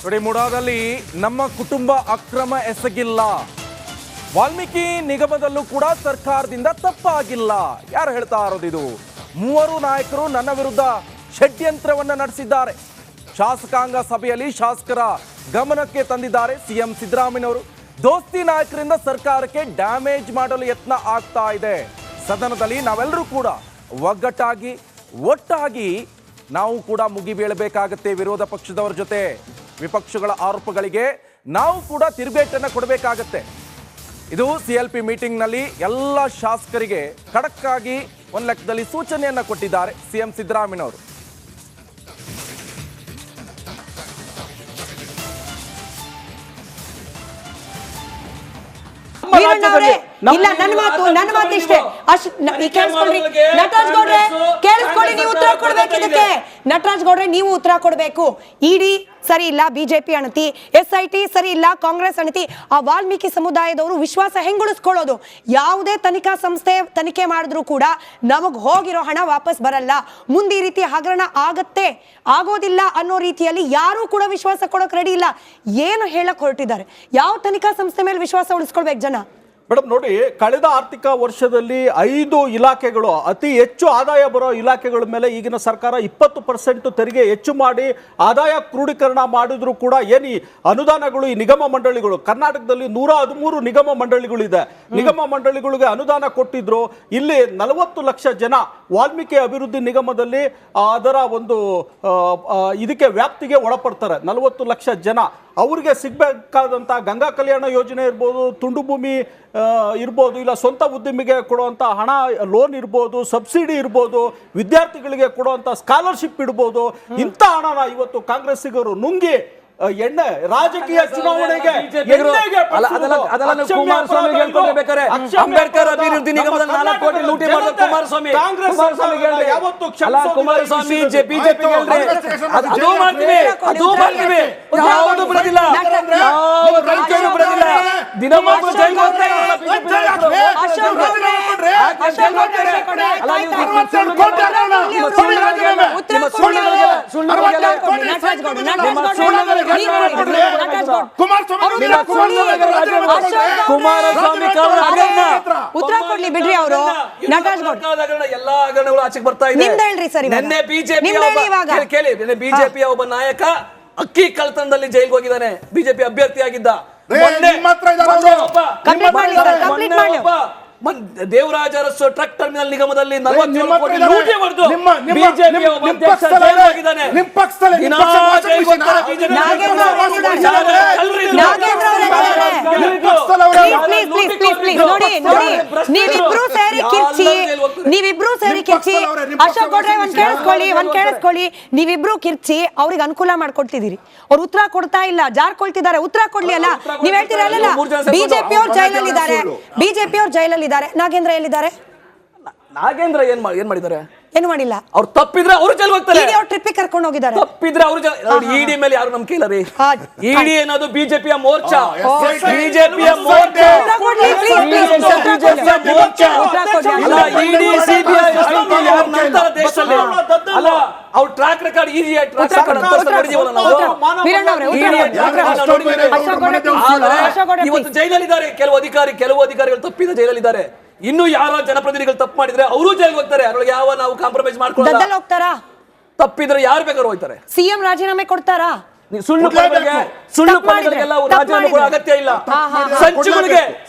ನೋಡಿ, ಮುಡಾದಲ್ಲಿ ನಮ್ಮ ಕುಟುಂಬ ಅಕ್ರಮ ಎಸಗಿಲ್ಲ, ವಾಲ್ಮೀಕಿ ನಿಗಮದಲ್ಲೂ ಕೂಡ ಸರ್ಕಾರದಿಂದ ತಪ್ಪಾಗಿಲ್ಲ. ಯಾರು ಹೇಳ್ತಾ ಇರೋದಿದು? ಮೂವರು ನಾಯಕರು ನನ್ನ ವಿರುದ್ಧ ಷಡ್ಯಂತ್ರವನ್ನ ನಡೆಸಿದ್ದಾರೆ. ಶಾಸಕಾಂಗ ಸಭೆಯಲ್ಲಿ ಶಾಸಕರ ಗಮನಕ್ಕೆ ತಂದಿದ್ದಾರೆ ಸಿಎಂ ಸಿದ್ದರಾಮಯ್ಯನವರು. ದೋಸ್ತಿ ನಾಯಕರಿಂದ ಸರ್ಕಾರಕ್ಕೆ ಡ್ಯಾಮೇಜ್ ಮಾಡಲು ಯತ್ನ ಆಗ್ತಾ ಇದೆ. ಸದನದಲ್ಲಿ ನಾವೆಲ್ಲರೂ ಕೂಡ ಒಗ್ಗಟ್ಟಾಗಿ ಒಟ್ಟಾಗಿ ನಾವು ಕೂಡ ಮುಗಿಬೀಳಬೇಕಾಗತ್ತೆ. ವಿರೋಧ ಪಕ್ಷದವರ ಜೊತೆ ವಿಪಕ್ಷಗಳ ಆರೋಪಗಳಿಗೆ ನಾವು ಕೂಡ ತಿರುಗೇಟನ್ನು ಕೊಡಬೇಕಾಗತ್ತೆ. ಇದು CLP ಮೀಟಿಂಗ್ನಲ್ಲಿ ಎಲ್ಲ ಶಾಸಕರಿಗೆ ಖಡಕ್ ಆಗಿ ಒಂದು ಲೆಕ್ಕದಲ್ಲಿ ಸೂಚನೆಯನ್ನ ಕೊಟ್ಟಿದ್ದಾರೆ ಸಿಎಂ ಸಿದ್ದರಾಮಯ್ಯನವರು. ಇಲ್ಲ, ನನ್ನ ಮಾತು ಇಷ್ಟೇ. ನಟರಾಜ್ ಗೌಡ್ರೆ ಕೇಳಿಸ್ಕೊಳ್ಳಿ, ನೀವು ಉತ್ತರ ಕೊಡ್ಬೇಕು ಇದಕ್ಕೆ. ನಟರಾಜ್ ಗೌಡ್ರೆ ನೀವು ಉತ್ತರ ಕೊಡ್ಬೇಕು. ಇಡಿ ಸರಿ ಇಲ್ಲ, ಬಿಜೆಪಿ ಅಣತಿ, SIT ಸರಿ ಇಲ್ಲ, ಕಾಂಗ್ರೆಸ್ ಅಣತಿ. ಆ ವಾಲ್ಮೀಕಿ ಸಮುದಾಯದವರು ವಿಶ್ವಾಸ ಹೆಂಗ್ ಉಳಿಸ್ಕೊಳ್ಳೋದು? ಯಾವುದೇ ತನಿಖಾ ಸಂಸ್ಥೆ ತನಿಖೆ ಮಾಡಿದ್ರು ಕೂಡ ನಮಗ್ ಹೋಗಿರೋ ಹಣ ವಾಪಸ್ ಬರಲ್ಲ. ಮುಂದೆ ಈ ರೀತಿ ಹಗರಣ ಆಗತ್ತೆ ಆಗೋದಿಲ್ಲ ಅನ್ನೋ ರೀತಿಯಲ್ಲಿ ಯಾರು ಕೂಡ ವಿಶ್ವಾಸ ಕೊಡೋಕ್ ರೆಡಿ ಇಲ್ಲ. ಏನು ಹೇಳಕ್ ಹೊರಟಿದ್ದಾರೆ? ಯಾವ ತನಿಖಾ ಸಂಸ್ಥೆ ಮೇಲೆ ವಿಶ್ವಾಸ ಉಳಿಸ್ಕೊಳ್ಬೇಕು ಜನ? ಮೇಡಮ್ ನೋಡಿ, ಕಳೆದ ಆರ್ಥಿಕ ವರ್ಷದಲ್ಲಿ 5 ಇಲಾಖೆಗಳು ಅತಿ ಹೆಚ್ಚು ಆದಾಯ ಬರೋ ಇಲಾಖೆಗಳ ಮೇಲೆ ಈಗಿನ ಸರ್ಕಾರ 20% ತೆರಿಗೆ ಹೆಚ್ಚು ಮಾಡಿ ಆದಾಯ ಕ್ರೋಢೀಕರಣ ಮಾಡಿದ್ರು ಕೂಡ ಏನು ಅನುದಾನಗಳು ಈ ನಿಗಮ ಮಂಡಳಿಗಳು, ಕರ್ನಾಟಕದಲ್ಲಿ 113 ನಿಗಮ ಮಂಡಳಿಗಳಿದೆ. ನಿಗಮ ಮಂಡಳಿಗಳಿಗೆ ಅನುದಾನ ಕೊಟ್ಟಿದ್ರು. ಇಲ್ಲಿ 40 ಲಕ್ಷ ಜನ ವಾಲ್ಮೀಕಿ ಅಭಿವೃದ್ಧಿ ನಿಗಮದಲ್ಲಿ ಅದರ ಒಂದು ಇದಕ್ಕೆ ವ್ಯಾಪ್ತಿಗೆ ಒಳಪಡ್ತಾರೆ. 40 ಲಕ್ಷ ಜನ ಅವ್ರಿಗೆ ಸಿಗಬೇಕಾದಂಥ ಗಂಗಾ ಕಲ್ಯಾಣ ಯೋಜನೆ ಇರ್ಬೋದು, ತುಂಡು ಭೂಮಿ ಇರ್ಬೋದು, ಇಲ್ಲ ಸ್ವಂತ ಉದ್ಯಮಿಗೆ ಕೊಡುವಂಥ ಹಣ ಲೋನ್ ಇರ್ಬೋದು, ಸಬ್ಸಿಡಿ ಇರ್ಬೋದು, ವಿದ್ಯಾರ್ಥಿಗಳಿಗೆ ಕೊಡುವಂಥ ಸ್ಕಾಲರ್ಶಿಪ್ ಇರ್ಬೋದು, ಇಂಥ ಹಣನ ಇವತ್ತು ಕಾಂಗ್ರೆಸ್ಸಿಗರು ನುಂಗಿ ಎಣ್ಣೆ ರಾಜಕೀಯ ಚುನಾವಣೆಗೆ ಅಂಬೇಡ್ಕರ್ ಅಭಿವೃದ್ಧಿ ನಿಗಮದ 4 ಕೋಟಿ ಲೂಟಿ ಮಾಡಿದ ಕುಮಾರಸ್ವಾಮಿ ಬಿಜೆಪಿ ಯಾವುದು ಬಿಡೋದಿಲ್ಲ, ಬಿಡೋದಿಲ್ಲ. ದಿನವಾಗ್ಲೂ ಕುಮಾರಸ್ವಾಮಿ ಉತ್ತರ ಕೊಡ್ಲಿ ಬಿಡ್ರಿ ಅವರು. ನಟರಾಜ್ ಗೌಡ ಎಲ್ಲಾ ಹಗರಣಗಳು ಆಚೆಗೆ ಬರ್ತಾ ಇದೆ. ನಿನ್ನೆ ಬಿಜೆಪಿಯ ಒಬ್ಬ ನಾಯಕ ಅಕ್ಕಿ ಕಳ್ತನದಲ್ಲಿ ಜೈಲ್ಗೆ ಹೋಗಿದ್ದಾನೆ. ಬಿಜೆಪಿ ಅಭ್ಯರ್ಥಿಯಾಗಿದ್ದ. ದೇವರಾಜ ಅರಸು ಟ್ರಕ್ ಟರ್ಮಿನಲ್ ನಿಗಮದಲ್ಲಿ 47 ಕೋಟಿ ಲೂಟಿ ಹೊಡೆದು ಬಿಜೆಪಿ ನೀವಿಬ್ರು ಸೇರಿ ಕಿರ್ಚಿ ಅಶೋಕ್ ಗೌಡ್ರೆ ಒಂದ್ ಕೇಳಿಸ್ಕೊಳ್ಳಿ. ನೀವಿಬ್ರು ಕಿರ್ಚಿ ಅವ್ರಿಗೆ ಅನುಕೂಲ ಮಾಡ್ಕೊಡ್ತಿದ್ದೀರಿ. ಅವ್ರು ಉತ್ತರ ಕೊಡ್ತಾ ಇಲ್ಲ, ಜಾರ್ಕೊಳ್ತಿದ್ದಾರೆ. ಉತ್ತರ ಕೊಡ್ಲಿ ಅಲ್ಲ. ನೀವ್ ಹೇಳ್ತೀರಲ್ಲ, ಬಿಜೆಪಿ ಅವ್ರು ಜೈಲಲ್ಲಿದ್ದಾರೆ, ನಾಗೇಂದ್ರ ಎಲ್ಲಿದ್ದಾರೆ? ನಾಗೇಂದ್ರ ಏನ್ ಮಾಡಿದ್ದಾರೆ? ಏನು ಮಾಡಿಲ್ಲ. ಅವ್ರು ತಪ್ಪಿದ್ರೆ ಅವರು ಜೈಲ್ ಹೋಗ್ತಾರೆ. ಅವ್ರು ಟ್ರಿಪ್ಪಿಗೆ ಕರ್ಕೊಂಡು ಹೋಗಿದ್ದಾರೆ. ತಪ್ಪಿದ್ರೆ ಅವರು ಇಡಿ ಮೇಲೆ ಯಾರು ನಂಬಿಕೆ ಇಲ್ಲ ರೀ. ಇಡಿ ಅನ್ನೋದು ಬಿಜೆಪಿಯ ಮೋರ್ಚಾ. ಬಿಜೆಪಿಯ ಮೋರ್ಚಾ ಇಡಿ ಸಿಬಿಐ ದೇಶದಲ್ಲಿ ಅಲ್ಲ. ಅವ್ರ ಟ್ರ್ಯಾಕ್ ರೆಕಾರ್ಡ್ ಇವತ್ತು ಜೈಲಲ್ಲಿದ್ದಾರೆ. ಕೆಲವು ಅಧಿಕಾರಿಗಳು ತಪ್ಪಿದ ಜೈಲಲ್ಲಿದ್ದಾರೆ. ಇನ್ನು ಯಾರೋ ಜನಪ್ರತಿನಿಧಿಗಳು ತಪ್ಪು ಮಾಡಿದ್ರೆ ಅವರು ಜೈಲಿಗೆ ಹೋಗ್ತಾರೆ. ಅದ್ರೊಳಗೆ ಯಾವ ನಾವು ಕಾಂಪ್ರಮೈಸ್ ಮಾಡ್ಕೊಳ್ಳಲ್ಲ. ಹೋಗ್ತಾರಾ? ತಪ್ಪಿದ್ರೆ ಯಾರು ಬೇಕಾದ್ರೂ ಹೋಗ್ತಾರೆ. ಸಿಎಂ ರಾಜೀನಾಮೆ ಕೊಡ್ತಾರಾ? ಸುಳ್ಳು ಪಡೆಗಳಿಗೆಲ್ಲ ರಾಜೀನಾಮೆ ಕೊಡೋ ಅಗತ್ಯ ಇಲ್ಲ.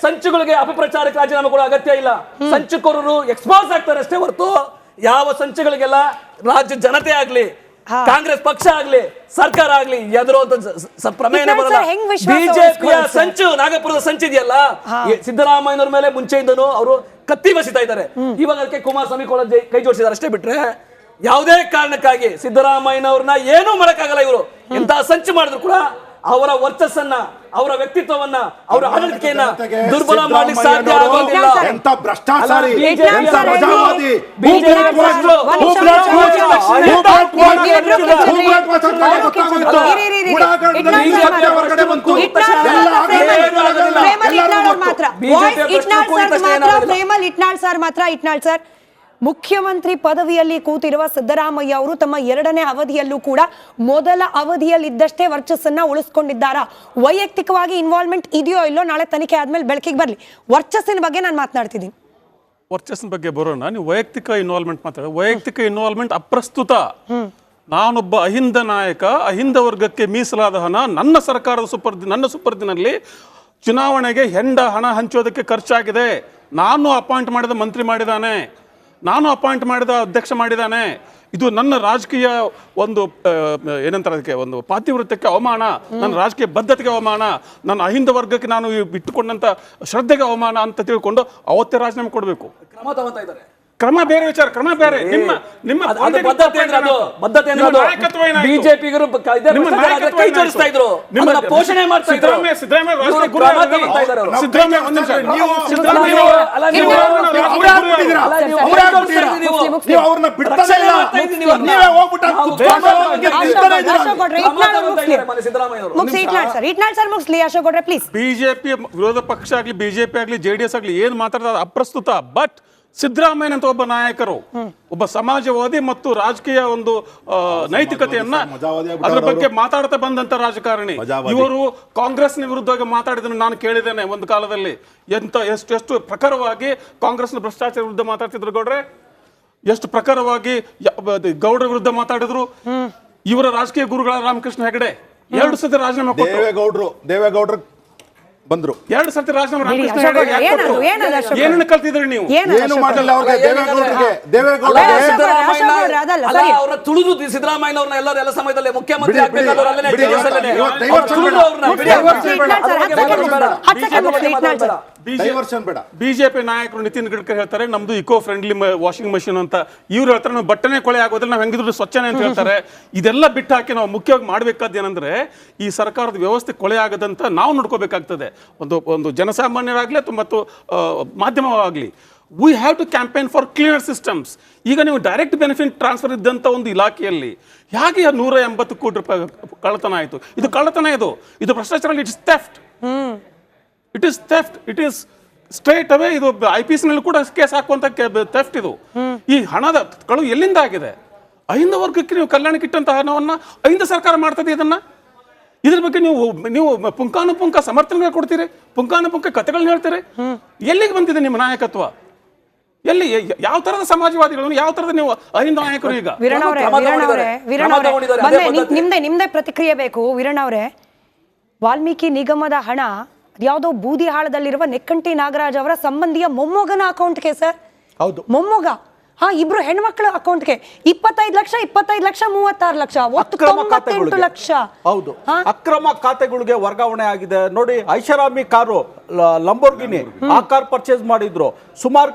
ಸಂಚುಗಳಿಗೆ ಅಪಪ್ರಚಾರಕ್ಕೆ ರಾಜೀನಾಮೆ ಕೊಡೋ ಅಗತ್ಯ ಇಲ್ಲ. ಸಂಚುಕೋರರು ಎಕ್ಸ್ಪೋಸ್ ಆಗ್ತಾರೆ ಅಷ್ಟೇ ಹೊರತು ಯಾವ ಸಂಚುಗಳಿಗೆಲ್ಲ ರಾಜ್ಯ ಜನತೆ ಆಗ್ಲಿ, ಕಾಂಗ್ರೆಸ್ ಪಕ್ಷ ಆಗ್ಲಿ, ಸರ್ಕಾರ ಆಗ್ಲಿ ಎದುರು ಪ್ರಮೇಯನೇ ಬರಲ್ಲ. ಬಿಜೆಪಿಯ ಸಂಚು, ನಾಗಪುರದ ಸಂಚು ಇದೆಯಲ್ಲ, ಸಿದ್ದರಾಮಯ್ಯನವ್ರ ಮೇಲೆ ಮುಂಚೆಯಿಂದನೂ ಅವರು ಕತ್ತಿ ಬಸಿತಾ ಇದ್ದಾರೆ. ಇವಾಗ ಅದಕ್ಕೆ ಕುಮಾರಸ್ವಾಮಿ ಕೂಡ ಕೈ ಜೋಡಿಸಿದ್ದಾರೆ ಅಷ್ಟೇ ಬಿಟ್ರೆ ಯಾವುದೇ ಕಾರಣಕ್ಕಾಗಿ ಸಿದ್ದರಾಮಯ್ಯನವ್ರನ್ನ ಏನೂ ಮಾಡಕ್ಕಾಗಲ್ಲ. ಇವರು ಎಂತಹ ಸಂಚು ಮಾಡಿದ್ರು ಕೂಡ ಅವರ ವರ್ಚಸ್ಸನ್ನ, ಅವರ ವ್ಯಕ್ತಿತ್ವವನ್ನ, ಅವರ ಆಡಳಿಕೆಯನ್ನ ದುರ್ಬಲ ಮಾಡಲಿಕ್ಕೆ ಸಾಧ್ಯ ಆಗೋದಿಲ್ಲ. ಎಂತ ಭ್ರಷ್ಟಾಚಾರಿ, ಎಂತ ಪ್ರಜಾವಾದಿ, ಇಟ್ನಾಳ್ ಸರ್ ಮುಖ್ಯಮಂತ್ರಿ ಪದವಿಯಲ್ಲಿ ಕೂತಿರುವ ಸಿದ್ದರಾಮಯ್ಯ ಅವರು ತಮ್ಮ 2ನೇ ಅವಧಿಯಲ್ಲೂ ಕೂಡ ಮೊದಲ ಅವಧಿಯಲ್ಲಿದ್ದಷ್ಟೇ ವರ್ಚಸ್ಸನ್ನ ಉಳಿಸ್ಕೊಂಡಿದ್ದಾರಾ? ವೈಯಕ್ತಿಕವಾಗಿ ಇನ್ವಾಲ್ವ್ಮೆಂಟ್ ಇದೆಯೋ ಇಲ್ಲೋ ನಾಳೆ ತನಿಖೆ ಆದ್ಮೇಲೆ ಬೆಳಕಿಗೆ ಬರಲಿ. ವರ್ಚಸ್ಸಿನ ಬಗ್ಗೆ ನಾನು ಮಾತನಾಡ್ತಿದ್ದೀನಿ. ವರ್ಚಸ್ಸಿನ ಬಗ್ಗೆ ಬರೋಣ. ನೀವು ವೈಯಕ್ತಿಕ ಇನ್ವಾಲ್ವ್ಮೆಂಟ್ ಮಾತಾಡ, ವೈಯಕ್ತಿಕ ಇನ್ವಾಲ್ವ್ಮೆಂಟ್ ಅಪ್ರಸ್ತುತ. ನಾನೊಬ್ಬ ಅಹಿಂದ ನಾಯಕ, ಅಹಿಂದ ವರ್ಗಕ್ಕೆ ಮೀಸಲಾದ ಹಣ ನನ್ನ ಸರ್ಕಾರದ ನನ್ನ ಸುಪರ್ದಿನಲ್ಲಿ ಚುನಾವಣೆಗೆ ಹಣ ಹಂಚೋದಕ್ಕೆ ಖರ್ಚಾಗಿದೆ. ನಾನು ಅಪಾಯಿಂಟ್ ಮಾಡಿದ ಮಂತ್ರಿ ಮಾಡಿದ್ದಾನೆ, ನಾನು ಅಪಾಯಿಂಟ್ ಮಾಡಿದ ಅಧ್ಯಕ್ಷ ಮಾಡಿದ್ದಾನೆ. ಇದು ನನ್ನ ರಾಜಕೀಯ ಒಂದು ಏನಂತಾರೆ ಅದಕ್ಕೆ, ಒಂದು ಪಾತಿವೃತ್ಯಕ್ಕೆ ಅವಮಾನ, ನನ್ನ ರಾಜಕೀಯ ಬದ್ಧತೆಗೆ ಅವಮಾನ, ನನ್ನ ಅಹಿಂದ ವರ್ಗಕ್ಕೆ ನಾನು ಇಟ್ಟುಕೊಂಡಂತ ಶ್ರದ್ಧೆಗೆ ಅವಮಾನ ಅಂತ ತಿಳ್ಕೊಂಡು ಅವತ್ತೇ ರಾಜೀನಾಮೆ ಕೊಡಬೇಕು. ಕ್ರಮ ತಗೊಂತಾ ಇದ್ದಾರೆ. ಕ್ರಮ ಬೇರೆ ವಿಚಾರ, ಕ್ರಮ ಬೇರೆ. ನಿಮ್ಮ ಬದ್ಧತೆ ಬಿಜೆಪಿಗರು ಕೈ ಜೋಡಿಸ್ತಾ ಇದ್ರು, ಪೋಷಣೆ ಮಾಡ್ತಾ ಇದ್ರು. ಬಿಜೆಪಿ ವಿರೋಧ ಪಕ್ಷ ಆಗ್ಲಿ, ಬಿಜೆಪಿ ಆಗ್ಲಿ, ಜೆಡಿಎಸ್ ಆಗ್ಲಿ ಏನ್ ಮಾತಾಡ್ತಾರೆ ಅಪ್ರಸ್ತುತ. ಬಟ್ ಸಿದ್ದರಾಮಯ್ಯನಂತ ಒಬ್ಬ ನಾಯಕರು, ಒಬ್ಬ ಸಮಾಜವಾದಿ ಮತ್ತು ರಾಜಕೀಯ ಒಂದು ನೈತಿಕತೆಯನ್ನ ಅದರ ಬಗ್ಗೆ ಮಾತಾಡ್ತಾ ಬಂದಂತ ರಾಜಕಾರಣಿ ಇವರು. ಕಾಂಗ್ರೆಸ್ನ ವಿರುದ್ಧವಾಗಿ ಮಾತಾಡಿದನ್ನು ನಾನು ಕೇಳಿದ್ದೇನೆ ಒಂದು ಕಾಲದಲ್ಲಿ. ಎಷ್ಟು ಪ್ರಖರವಾಗಿ ಕಾಂಗ್ರೆಸ್ನ ಭ್ರಷ್ಟಾಚಾರ ವಿರುದ್ಧ ಮಾತಾಡ್ತಿದ್ರು ಗೌಡ್ರೆ, ಎಷ್ಟು ಪ್ರಖರವಾಗಿ ಗೌಡ್ರ ವಿರುದ್ಧ ಮಾತಾಡಿದ್ರು. ಇವರ ರಾಜಕೀಯ ಗುರುಗಳ ರಾಮಕೃಷ್ಣ ಹೆಗಡೆ 2 ಸತಿ ರಾಜೀನಾಮೆ ಕೊಟ್ಟರು. ದೇವೇಗೌಡರು ಬಂದ್ರು 2 ಸರ್ತಿ ರಾಜೀನಾಮೆ. ರಾಮಕೃಷ್ಣ ಹೆಗಡೆ ಏನನ್ನು ಕಲ್ತಿದ್ರಿ ನೀವು? ಏನು ಮಾಡಲಿಲ್ಲ ಅವ್ರಿಗೆ. ದೇವೇಗೌಡರಿಗೆ ಅವರ ತುಳಿದು ಸಿದ್ದರಾಮಯ್ಯ ಅವ್ರನ್ನ ಎಲ್ಲ ಸಮಯದಲ್ಲಿ ಮುಖ್ಯಮಂತ್ರಿ ಬಿಜೆಪಿ ನಾಯಕರು ನಿತಿನ್ ಗಡ್ಕರಿ ಹೇಳ್ತಾರೆ ನಮ್ದು ಇಕೋ ಫ್ರೆಂಡ್ಲಿ ವಾಷಿಂಗ್ ಮಷೀನ್ ಅಂತ. ಇವ್ರು ಹೇಳ್ತಾರೆ ನಾವು ಬಟ್ಟೆನೇ ಕೊಳೆ ಆಗೋದಿಲ್ಲ, ನಾವು ಹೆಂಗಿದ್ರು ಸ್ವಚ್ಛನೆ ಅಂತ ಹೇಳ್ತಾರೆ. ಇದೆಲ್ಲ ಬಿಟ್ಟು ಹಾಕಿ ನಾವು ಮುಖ್ಯವಾಗಿ ಮಾಡಬೇಕಾದ ಏನಂದ್ರೆ ಈ ಸರ್ಕಾರದ ವ್ಯವಸ್ಥೆ ಕೊಳೆ ಆಗದಂತ ನಾವು ನೋಡ್ಕೋಬೇಕಾಗ್ತದೆ. ಒಂದು ಜನಸಾಮಾನ್ಯರಾಗ್ಲಿ ಮತ್ತು ಮಾಧ್ಯಮವಾಗಲಿ. We have to campaign for clear systems. ಈಗ ನೀವು ಡೈರೆಕ್ಟ್ ಬೆನಿಫಿಟ್ ಟ್ರಾನ್ಸ್ಫರ್ ಇದ್ದಂಥ ಒಂದು ಇಲಾಖೆಯಲ್ಲಿ ಹೇಗೆ 180 ಕೋಟಿ ರೂಪಾಯಿ ಕಳ್ಳತನ ಆಯಿತು? ಇದು ಕಳ್ಳತನ, ಇದು ಭ್ರಷ್ಟಾಚಾರ. It's theft. It is theft. It is straight away ಇದು IPC ನಲ್ಲಿ ಕೂಡ ಕೇಸ್ ಹಾಕುವಂತ ಥೆಫ್ಟ್ ಇದು. ಈ ಹಣದ ಕಳು ಎಲ್ಲಿಂದ ಆಗಿದೆ? ಅಹಿಂದ ವರ್ಗಕ್ಕೆ ನೀವು ಕಲ್ಯಾಣಕ್ಕೆ ಇಟ್ಟಂತಹ ಹಣವನ್ನ ಅಹಿಂದ ಸರ್ಕಾರ ಮಾಡ್ತದೆ. ಇದ್ರ ಬಗ್ಗೆ ನೀವು ಪುಂಖಾನುಪುಂಖ ಸಮರ್ಥನೆ ಕೊಡ್ತೀರಿ, ಪುಂಖಾನುಪುಂಖ ಕಥೆಗಳನ್ನ ಹೇಳ್ತೀರಿ. ಎಲ್ಲಿಗೆ ಬಂದಿದೆ ನಿಮ್ಮ ನಾಯಕತ್ವ? ಎಲ್ಲಿ ಯಾವ ತರದ ಸಮಾಜವಾದಿಗಳು, ಯಾವ ತರದ ನೀವು ಅಹಿಂದ ನಾಯಕರು? ಈಗ ನಿಮ್ದೇ ಪ್ರತಿಕ್ರಿಯೆ ಬೇಕು ವೀರಣ್ಣ ಅವರೇ. ವಾಲ್ಮೀಕಿ ನಿಗಮದ ಹಣ ಯಾವುದೋ ಬೂದಿಹಾಳದಲ್ಲಿರುವ ನೆಕ್ಕಂಟಿ ನಾಗರಾಜ್ ಅವರ ಸಂಬಂಧಿಯ ಮೊಮ್ಮಗನ ಅಕೌಂಟ್ಗೆ ಸರ್. ಹೌದು, ಮೊಮ್ಮಗ. ಇಬ್ರು ಹೆಣ್ಮಕ್ಳ ಅಕೌಂಟ್ಗೆ 25 ಲಕ್ಷ 36 ಲಕ್ಷ ಒಟ್ಟು 98 ಲಕ್ಷ. ಹೌದು, ಅಕ್ರಮ ಖಾತೆಗಳಿಗೆ ವರ್ಗಾವಣೆ ಆಗಿದೆ. ನೋಡಿ, ಐಷಾರಾಮಿ ಕಾರು ಲಂಬೋರ್ಗಿನಿ ಆ ಕಾರ್ ಪರ್ಚೇಸ್ ಮಾಡಿದ್ರು. ಸುಮಾರು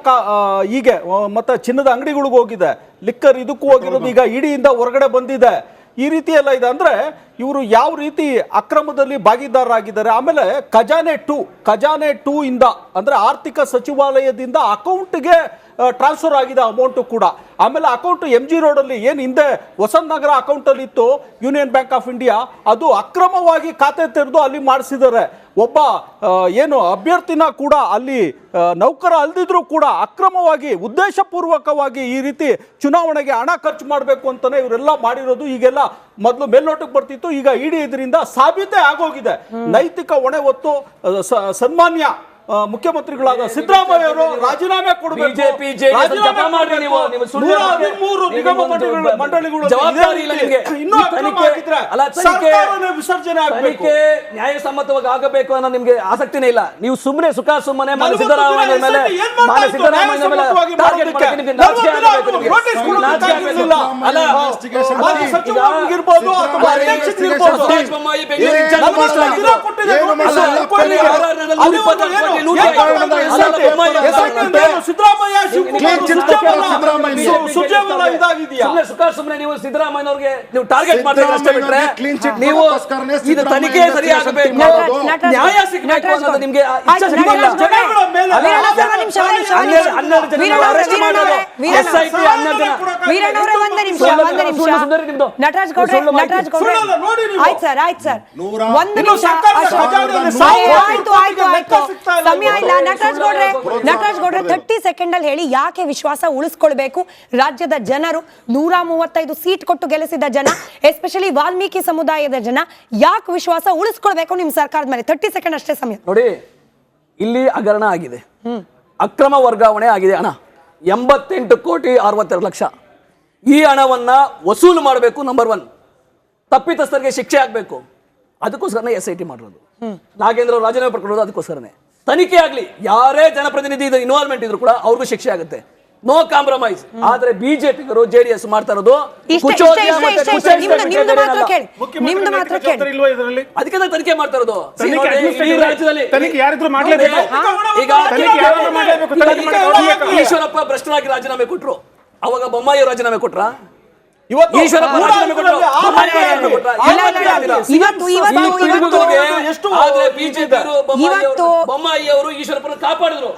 ಹೀಗೆ ಮತ್ತೆ ಚಿನ್ನದ ಅಂಗಡಿಗಳಿಗೆ ಹೋಗಿದೆ, ಲಿಕ್ಕರ್ ಇದಕ್ಕೂ ಹೋಗಿರೋದು ಈಗ ಇಡಿಯಿಂದ ಹೊರಗಡೆ ಬಂದಿದೆ. ಈ ರೀತಿ ಎಲ್ಲ ಇದೆ. ಅಂದ್ರೆ ಇವರು ಯಾವ ರೀತಿ ಅಕ್ರಮದಲ್ಲಿ ಭಾಗಿದಾರರಾಗಿದ್ದಾರೆ. ಆಮೇಲೆ ಖಜಾನೆ 2 ಇಂದ ಅಂದ್ರೆ ಆರ್ಥಿಕ ಸಚಿವಾಲಯದಿಂದ ಅಕೌಂಟ್ಗೆ ಟ್ರಾನ್ಸ್ಫರ್ ಆಗಿದೆ ಅಮೌಂಟು ಕೂಡ. ಆಮೇಲೆ ಅಕೌಂಟ್ MG ರೋಡಲ್ಲಿ ಏನು ಹಿಂದೆ ವಸಂತ ನಗರ ಅಕೌಂಟಲ್ಲಿ ಇತ್ತು ಯೂನಿಯನ್ ಬ್ಯಾಂಕ್ ಆಫ್ ಇಂಡಿಯಾ, ಅದು ಅಕ್ರಮವಾಗಿ ಖಾತೆ ತೆರೆದು ಅಲ್ಲಿ ಮಾಡಿಸಿದ್ದಾರೆ. ಒಬ್ಬ ಏನು ಅಭ್ಯರ್ಥಿನ ಕೂಡ ಅಲ್ಲಿ ನೌಕರ ಅಲ್ದಿದ್ರು ಕೂಡ ಅಕ್ರಮವಾಗಿ ಉದ್ದೇಶಪೂರ್ವಕವಾಗಿ ಈ ರೀತಿ ಚುನಾವಣೆಗೆ ಹಣ ಖರ್ಚು ಮಾಡಬೇಕು ಅಂತಾನೆ ಇವರೆಲ್ಲ ಮಾಡಿರೋದು. ಈಗೆಲ್ಲ ಮೊದಲು ಮೇಲ್ನೋಟಕ್ಕೆ ಬರ್ತಿತ್ತು, ಈಗ ಇಡೀ ಇದರಿಂದ ಸಾಬೀತೆ ಆಗೋಗಿದೆ. ನೈತಿಕ ಹೊಣೆ ಹೊತ್ತು ಸನ್ಮಾನ್ಯ ಮುಖ್ಯಮಂತ್ರಿಗಳಾದ ಸಿದ್ದರಾಮಯ್ಯ ಅವರು ರಾಜೀನಾಮೆ ಕೊಡಬೇಕು. ವಿಸರ್ಜನೆ ನ್ಯಾಯಸಮ್ಮತವಾಗಿ ಆಗಬೇಕು ಅನ್ನೋ ನಿಮ್ಗೆ ಆಸಕ್ತಿನೇ ಇಲ್ಲ. ನೀವು ಸುಮ್ಮನೆ ಸುಮ್ಮನೆ ಸಿದ್ದರಾಮಯ್ಯ ಮೇಲೆ ಟಾರ್ಗೆಟ್ ಮಾಡಿ ನಿಮ್ಗೆ ನಾಚಿಕೆ ಆಗಬೇಕು. ಸುಮ್ಮನೆ ನೀವು ಸಿದ್ದರಾಮಯ್ಯನವ್ರಿಗೆ ನೀವು ಟಾರ್ಗೆಟ್ ಮಾಡ್ತೀರಿ ಅಷ್ಟೇ ಬಿಟ್ರೆ ನೀವು ಇದು ತನಿಖೆ ಸರಿಯಾಗಬೇಕು, ನ್ಯಾಯ ಸಿಗಬೇಕು ಅನ್ನೋದು ನಿಮ್ಗೆ ಇಚ್ಛೆ ಸಿಗಲಿಲ್ಲ. 12 ಜನ ಅರೆಸ್ಟ್ ಮಾಡೋದು, SIT 12 ಜನ. ನಟರಾಜ್ ಗೌಡ್ರೆ ಆಯ್ತು ಸರ್, ಒಂದು ನಿಮಿಷ. ಸಮಯ ಇಲ್ಲ. ನಟರಾಜ್ ಗೌಡ್ರೆ 30 ಸೆಕೆಂಡ್ ಅಲ್ಲಿ ಹೇಳಿ, ಯಾಕೆ ವಿಶ್ವಾಸ ಉಳಿಸ್ಕೊಳ್ಬೇಕು ರಾಜ್ಯದ ಜನರು? 135 ಸೀಟ್ ಕೊಟ್ಟು ಗೆಲ್ಲಿಸಿದ ಜನ, ಎಸ್ಪೆಷಲಿ ವಾಲ್ಮೀಕಿ ಸಮುದಾಯದ ಜನ, ಯಾಕೆ ವಿಶ್ವಾಸ ಉಳಿಸ್ಕೊಳ್ಬೇಕು ನಿಮ್ ಸರ್ಕಾರದ ಮೇಲೆ? 30 ಸೆಕೆಂಡ್ ಅಷ್ಟೇ ಸಮಯ. ನೋಡಿ, ಇಲ್ಲಿ ಹಗರಣ ಆಗಿದೆ, ಅಕ್ರಮ ವರ್ಗಾವಣೆ ಆಗಿದೆ. ಹಣ 88 ಕೋಟಿ 62 ಲಕ್ಷ. ಈ ಹಣವನ್ನ ವಸೂಲು ಮಾಡಬೇಕು. ನಂಬರ್ 1, ತಪ್ಪಿತಸ್ಥರಿಗೆ ಶಿಕ್ಷೆ ಆಗ್ಬೇಕು. ಅದಕ್ಕೋಸ್ಕರನೇ SIT ಮಾಡಿರೋದು. ನಾಗೇಂದ್ರ ಅವರು ರಾಜೀನಾಮೆ ಪಡ್ಕೊಳ್ಳೋದು ಅದಕ್ಕೋಸ್ಕರನೇ. ತನಿಖೆ ಆಗ್ಲಿ, ಯಾರೇ ಜನಪ್ರತಿನಿಧಿ ಇನ್ವಾಲ್ವ್ಮೆಂಟ್ ಇದ್ರು ಕೂಡ ಅವ್ರಿಗೂ ಶಿಕ್ಷೆ ಆಗುತ್ತೆ. No compromise. ಆದ್ರೆ ಬಿಜೆಪಿಗರು JDS ಮಾಡ್ತಾ ಇರೋದು ಅದಕ್ಕೆ ತನಿಖೆ ಮಾಡ್ತಾ ಇರೋದು. ಈಶ್ವರಪ್ಪ ಭ್ರಷ್ಟರಾಗಿ ರಾಜೀನಾಮೆ ಕೊಟ್ರು, ಅವಾಗ ಬೊಮ್ಮಾಯಿ ರಾಜೀನಾಮೆ ಕೊಟ್ರ? ಬೊಮ್ಮಾಯಿ ಅವರು ಈಶ್ವರಪ್ಪನ ಕಾಪಾಡಿದ್ರು.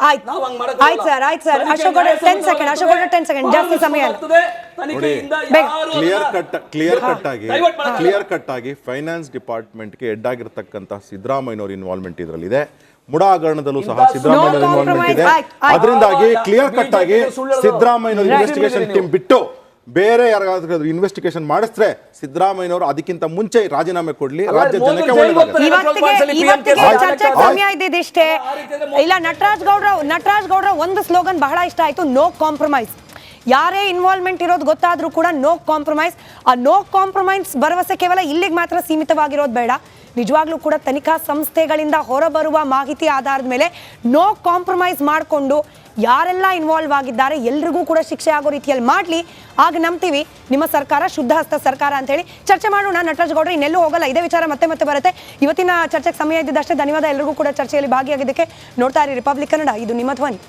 ಕ್ಲಿಯರ್ ಕಟ್ ಆಗಿ ಫೈನಾನ್ಸ್ ಡಿಪಾರ್ಟ್ಮೆಂಟ್ಗೆ ಹೆಡ್ ಆಗಿರತಕ್ಕಂತ ಸಿದ್ದರಾಮಯ್ಯನವರ ಇನ್ವಾಲ್ವ್ಮೆಂಟ್ ಇದರಲ್ಲಿದೆ. ಮುಡಾ ಹಗರಣದಲ್ಲೂ ಸಹ ಸಿದ್ದರಾಮಯ್ಯನವರ ಇನ್ವಾಲ್ವ್ಮೆಂಟ್ ಇದೆ. ಅದರಿಂದಾಗಿ ಕ್ಲಿಯರ್ ಕಟ್ ಆಗಿ ಸಿದ್ದರಾಮಯ್ಯನವರ ಇನ್ವೆಸ್ಟಿಗೇಷನ್ ಟೀಮ್ ಬಿಟ್ಟು ಬೇರೆ ಯಾರಾದ್ರೂ ಇನ್ವೆಸ್ಟಿಗೇಷನ್ ಮಾಡಿಸಿದ್ರೆ ಸಿದ್ದರಾಮಯ್ಯನವರು ಅದಕ್ಕಿಂತ ಮುಂಚೆ ರಾಜೀನಾಮೆ ಕೊಡ್ಲಿ, ರಾಜ್ಯ ಜನಕ್ಕೆ ಸಮಯ ಇದಿಷ್ಟೇ ಇಲ್ಲ. ನಟರಾಜ್ ಗೌಡ್ರ ಒಂದು ಸ್ಲೋಗನ್ ಬಹಳ ಇಷ್ಟ ಆಯ್ತು, ನೋ ಕಾಂಪ್ರಮೈಸ್. ಯಾರೇ ಇನ್ವಾಲ್ವ್ಮೆಂಟ್ ಇರೋದು ಗೊತ್ತಾದ್ರೂ ಕೂಡ ನೋ ಕಾಂಪ್ರಮೈಸ್. ಆ ನೋ ಕಾಂಪ್ರಮೈಸ್ ಭರವಸೆ ಕೇವಲ ಇಲ್ಲಿಗೆ ಮಾತ್ರ ಸೀಮಿತವಾಗಿರೋದು ಬೇಡ. ನಿಜವಾಗ್ಲೂ ಕೂಡ ತನಿಖಾ ಸಂಸ್ಥೆಗಳಿಂದ ಹೊರಬರುವ ಮಾಹಿತಿ ಆಧಾರದ ಮೇಲೆ ನೋ ಕಾಂಪ್ರಮೈಸ್ ಮಾಡಿಕೊಂಡು ಯಾರೆಲ್ಲ ಇನ್ವಾಲ್ವ್ ಆಗಿದ್ದಾರೆ ಎಲ್ರಿಗೂ ಕೂಡ ಶಿಕ್ಷೆ ಆಗೋ ರೀತಿಯಲ್ಲಿ ಮಾಡಲಿ. ಆಗ ನಂಬ್ತೀವಿ ನಿಮ್ಮ ಸರ್ಕಾರ ಶುದ್ಧ ಹಸ್ತ ಸರ್ಕಾರ ಅಂತ ಹೇಳಿ. ಚರ್ಚೆ ಮಾಡೋಣ. ನಟರಾಜ್ ಗೌಡ್ರೆ ಇನ್ನೆಲ್ಲೂ ಹೋಗಲ್ಲ, ಇದೇ ವಿಚಾರ ಮತ್ತೆ ಬರುತ್ತೆ. ಇವತ್ತಿನ ಚರ್ಚೆಗೆ ಸಮಯ ಇದ್ದಿದ್ದಷ್ಟೇ. ಧನ್ಯವಾದ ಎಲ್ರಿಗೂ ಕೂಡ ಚರ್ಚೆಯಲ್ಲಿ ಭಾಗಿಯಾಗಿದ್ದಕ್ಕೆ. ನೋಡ್ತಾ ಇರಿ ರಿಪಬ್ಲಿಕ್ ಕನ್ನಡ, ಇದು ನಿಮ್ಮ ಧ್ವನಿ.